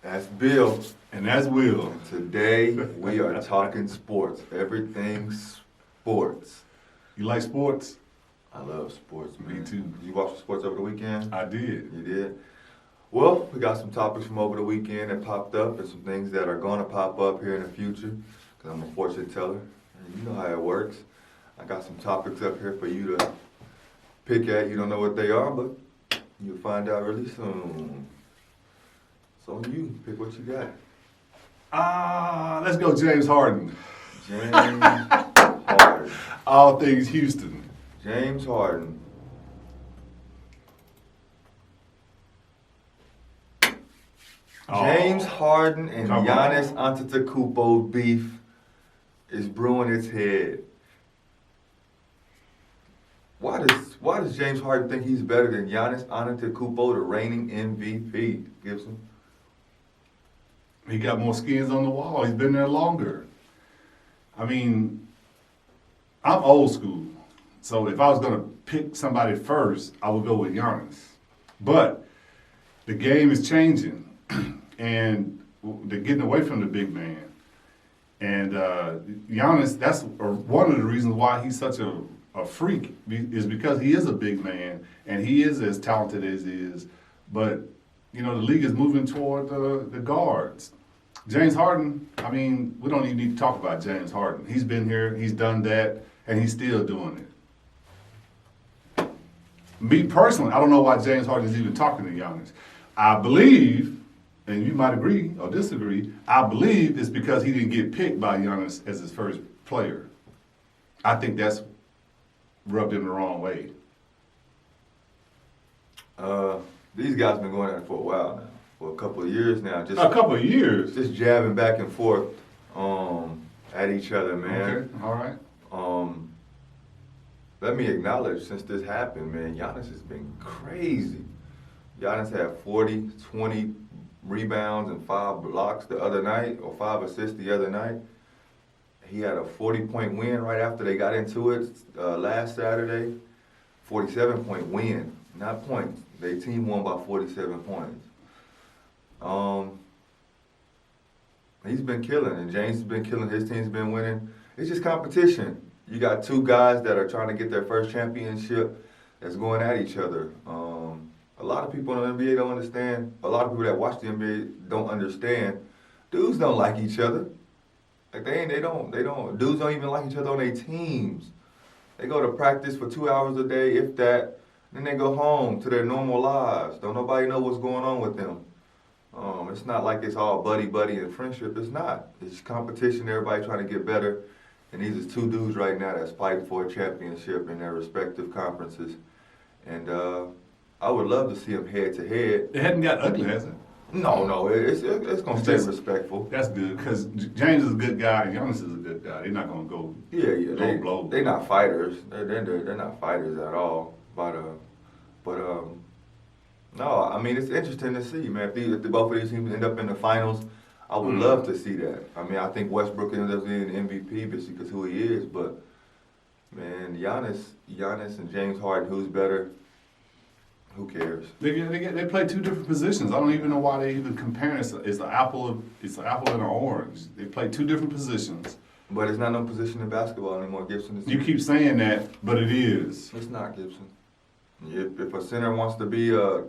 That's Bill. And that's Will. And today we are talking sports. Everything sports. You like sports? I love sports, man. Me too. You watch sports over the weekend? I did. You did? Well, we got some topics from over the weekend that popped up and some things that are going to pop up here in the future because I'm a fortune teller. And you know how it works. I got some topics up here for you to pick at. You don't know what they are, but you'll find out really soon. It's on you. Pick what you got. Let's go James Harden. James Harden. All things Houston. James Harden. James Harden and Come Giannis Antetokounmpo beef is brewing its head. Why does James Harden think he's better than Giannis Antetokounmpo, the reigning MVP, Gibson? He got more skins on the wall. He's been there longer. I mean, I'm old school. So if I was going to pick somebody first, I would go with Giannis. But the game is changing. And they're getting away from the big man. And Giannis, that's one of the reasons why he's such a freak, is because he is a big man and he is as talented as he is. But, you know, the league is moving toward the guards. James Harden, I mean, we don't even need to talk about James Harden. He's been here, he's done that, and he's still doing it. Me personally, I don't know why James Harden is even talking to Giannis. I believe, and you might agree or disagree, I believe it's because he didn't get picked by Giannis as his first player. I think that's rubbed him the wrong way. These guys been going at it for a while now, for a couple of years now. Just A couple of years. Just jabbing back and forth at each other, man. Okay, all right. Let me acknowledge, since this happened, man, Giannis has been crazy. Giannis had 40, 20 rebounds and 5 blocks the other night, or 5 assists the other night. He had a 40-point win right after they got into it last Saturday. 47-point win, not points. Their team won by 47 points. He's been killing, and James has been killing. His team's been winning. It's just competition. You got two guys that are trying to get their first championship that's going at each other. A lot of people in the NBA don't understand. A lot of people that watch the NBA don't understand. Dudes don't like each other. Like they don't. Dudes don't even like each other on their teams. They go to practice for 2 hours a day, if that. Then they go home to their normal lives. Don't nobody know what's going on with them. It's not like it's all buddy and friendship. It's not. It's competition. Everybody trying to get better. And these are two dudes right now that's fighting for a championship in their respective conferences. And I would love to see them head to head. It hadn't got ugly, has it? No, it's going to stay respectful. That's good, because James is a good guy and Giannis is a good guy. They're not going to go blow. They're not fighters. They're not fighters at all. But no, I mean, it's interesting to see, man. If both of these teams end up in the finals, I would love to see that. I mean, I think Westbrook ends up being the MVP because who he is. But, man, Giannis and James Harden, who's better? Who cares? They play two different positions. I don't even know why they even compare it. It's an apple and an orange. They play two different positions. But it's not no position in basketball anymore, Gibson. You keep saying that, but it is. It's not, Gibson. If a center wants to be a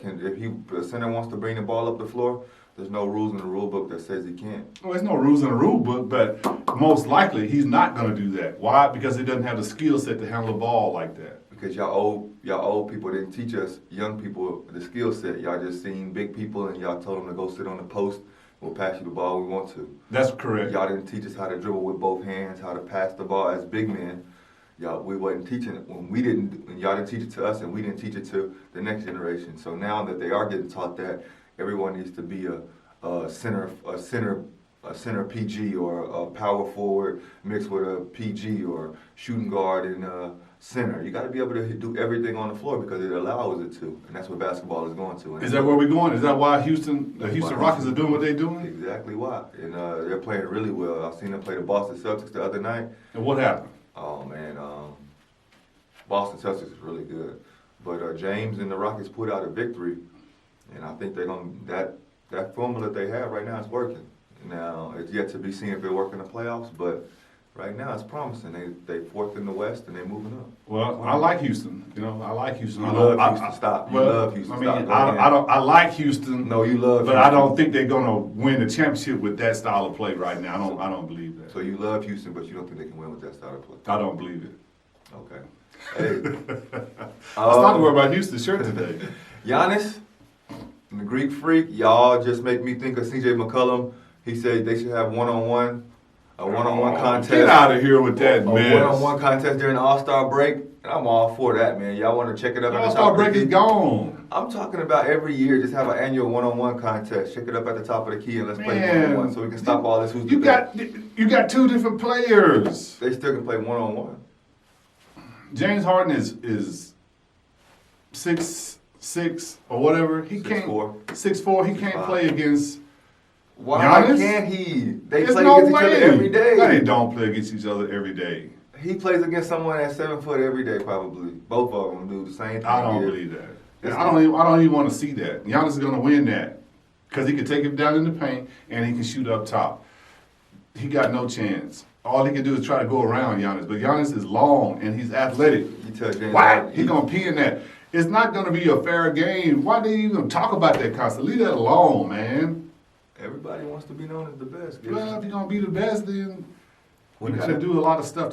center wants to bring the ball up the floor, there's no rules in the rule book that says he can't. Well, there's no rules in the rule book, but most likely he's not going to do that. Why? Because he doesn't have the skill set to handle the ball like that. Because y'all old people didn't teach us young people the skill set. Y'all just seen big people and y'all told them to go sit on the post. We'll pass you the ball we want to. That's correct. Y'all didn't teach us how to dribble with both hands, how to pass the ball as big men. We wasn't teaching it when y'all didn't teach it to us, and we didn't teach it to the next generation. So now that they are getting taught that, everyone needs to be a center PG or a power forward mixed with a PG or shooting guard and center. You got to be able to do everything on the floor because it allows it to, and that's what basketball is going to. Is that where we're going? Is that why the Houston Rockets are doing what they're doing? Exactly why, and they're playing really well. I've seen them play the Boston Celtics the other night. And what happened? Oh man, Boston Celtics is really good, but James and the Rockets put out a victory, and I think that formula they have right now is working. Now, it's yet to be seen if it work in the playoffs, but right now it's promising. They fourth in the West and they're moving up. Well, I like Houston. I like Houston. You I love don't- Houston. Stop. You well, love Houston. I mean, Stop. Go I ahead. don't. I like Houston. No, you love But Houston. I don't think they're gonna win the championship with that style of play right now. I don't believe that. So you love Houston, but you don't think they can win with that style of play. I don't believe it. Okay. Hey. I started to worry about Houston's shirt today. Giannis and the Greek Freak, y'all just make me think of C.J. McCollum. He said they should have a one-on-one contest. Get out of here with that A mess. one-on-one contest during the All-Star break. And I'm all for that, man. Y'all want to check it up The at the top All-Star of the break is key? gone. I'm talking about every year, just have an annual one-on-one contest. Check it up at the top of the key and let's play Man, one-on-one so we can stop all this. Who's You the best. got two different players. They still can play one-on-one. James Harden is 6'6" or whatever. He can't 6'4". 6'4". He can't 6'5". play against. Why Giannis? can't he? They There's play no against way. each other every day. They don't play against each other every day. He plays against someone that's 7 foot every day, probably. Both of them do the same thing. I don't here. believe that. It's I don't even want to see that. Giannis is going to win that because he can take it down in the paint and he can shoot up top. He got no chance. All he can do is try to go around Giannis, but Giannis is long and he's athletic. You tell James Why? Harden, He's going to pee in that. It's not going to be a fair game. Why do you even talk about that constantly? Leave that alone, man. Everybody wants to be known as the best. Well, if you're going to be the best, then When you it's- got to do a lot of stuff